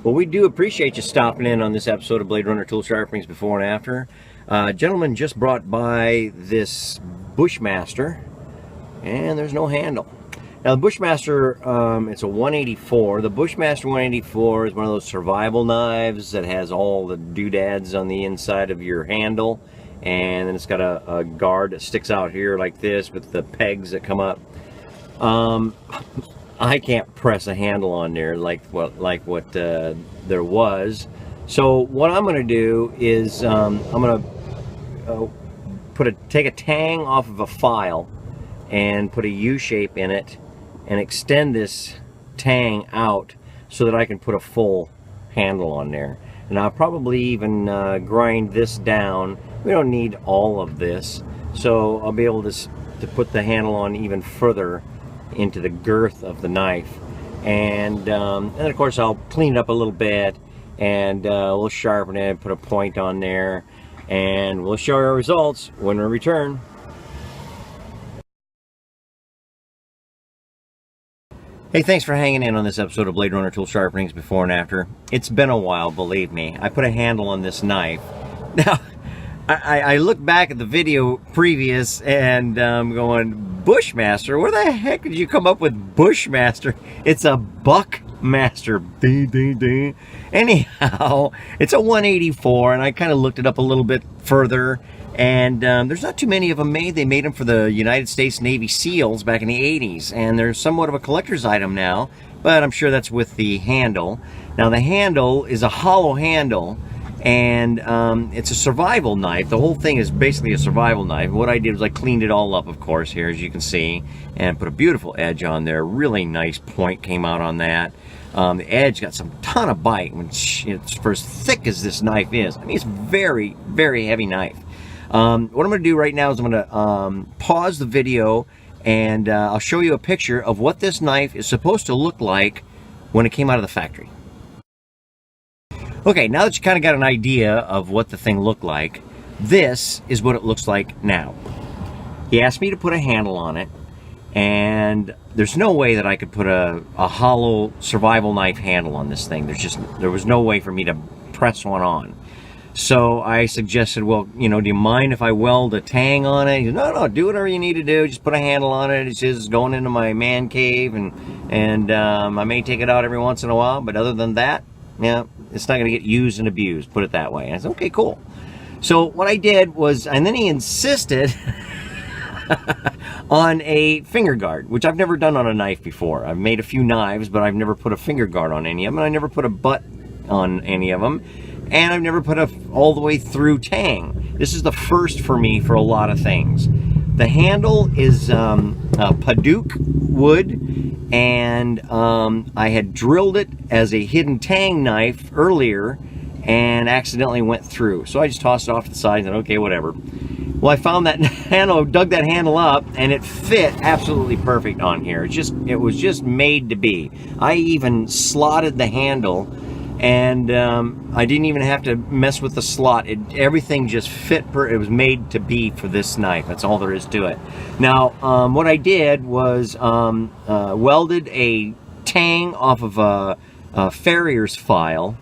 Well, we do appreciate you stopping in on this episode of Bladerunner Tool Sharpenings Before and After. Gentleman just brought by this Bushmaster, and there's no handle. Now, the Bushmaster, it's a 184. The Bushmaster 184 is one of those survival knives that has all the doodads on the inside of your handle, and then it's got a guard that sticks out here like this with the pegs that come up. I can't press a handle on there like what there was. So what I'm going to do is I'm going to take a tang off of a file and put a U shape in it and extend this tang out so that I can put a full handle on there. And I'll probably even grind this down. We don't need all of this, so I'll be able to put the handle on even further into the girth of the knife, and of course I'll clean it up a little bit, and we'll sharpen it, put a point on there, and we'll show our results when we return. Hey, thanks for hanging in on this episode of Bladerunner Tool Sharpenings Before and After. It's been a while, believe me. I put a handle on this knife. Now, I look back at the video previous and going, Bushmaster? Where the heck did you come up with Bushmaster? It's a Buckmaster. Anyhow, it's a 184, and I kind of looked it up a little bit further, and there's not too many of them made. They made them for the United States Navy SEALs back in the 80s, and they're somewhat of a collector's item now, but I'm sure that's with the handle. Now, the handle is a hollow handle, and it's a survival knife. The whole thing is basically a survival knife. What I did was I cleaned it all up, of course, here as you can see, and put a beautiful edge on there. Really nice point came out on that. The edge got some ton of bite when it's for as thick as this knife is. I mean, it's very, very heavy knife. What I'm going to do right now is I'm going to pause the video, and I'll show you a picture of what this knife is supposed to look like when it came out of the factory. Okay, now that you kind of got an idea of what the thing looked like, this is what it looks like now. He asked me to put a handle on it, and there's no way that I could put a hollow survival knife handle on this thing. There was no way for me to press one on. So I suggested, well, do you mind if I weld a tang on it? He said, no, do whatever you need to do. Just put a handle on it. It's just going into my man cave, and I may take it out every once in a while, but other than that, yeah, it's not going to get used and abused, put it that way. And I said, okay, cool. So what I did was, and then he insisted on a finger guard, which I've never done on a knife before. I've made a few knives, but I've never put a finger guard on any of them, and I never put a butt on any of them, and I've never put a all the way through tang. This is the first for me for a lot of things. The handle is Paduk wood, and I had drilled it as a hidden tang knife earlier and accidentally went through. So I just tossed it off to the side and said, okay, whatever. Well, I found that handle, dug that handle up, and it fit absolutely perfect on here. It was just made to be. I even slotted the handle, and I didn't even have to mess with the slot. Everything just fit. It was made to be for this knife. That's all there is to it. Now, what I did was welded a tang off of a farrier's file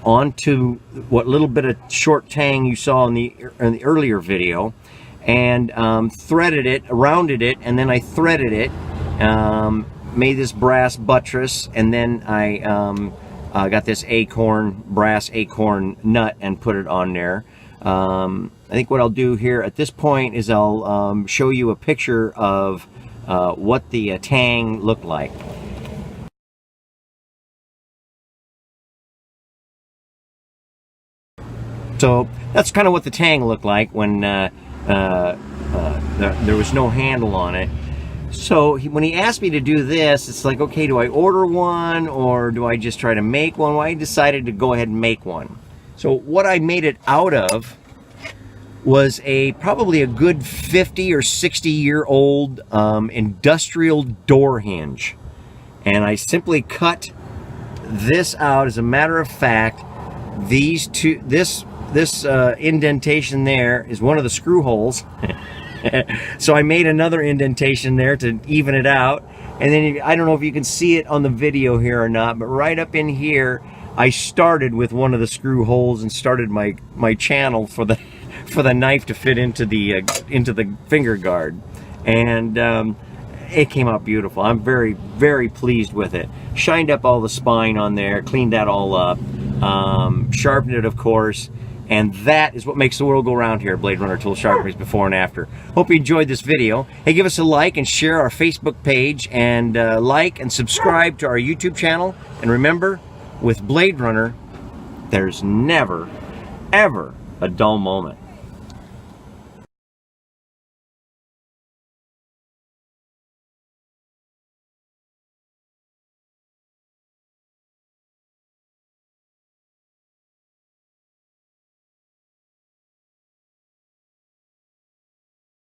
onto what little bit of short tang you saw in the earlier video, and threaded it, rounded it, and then I threaded it, made this brass buttress, and then I got this brass acorn nut and put it on there. I think what I'll do here at this point is I'll show you a picture of what the tang looked like. So that's kind of what the tang looked like when there was no handle on it. So when he asked me to do this, it's like, okay, do I order one or do I just try to make one? Well, I decided to go ahead and make one. So what I made it out of was probably a good 50 or 60 year old industrial door hinge. And I simply cut this out. As a matter of fact, this indentation there is one of the screw holes. So I made another indentation there to even it out, and then I don't know if you can see it on the video here or not, but right up in here I started with one of the screw holes and started my channel for the knife to fit into the finger guard, and it came out beautiful. I'm very, very pleased with it. Shined up all the spine on there, cleaned that all up, sharpened it, of course, and that is what makes the world go round here at Bladerunner Tool Sharpening's Before and After. Hope you enjoyed this video. Hey, give us a like and share our Facebook page, and like and subscribe to our YouTube channel. And remember, with Bladerunner, there's never, ever a dull moment.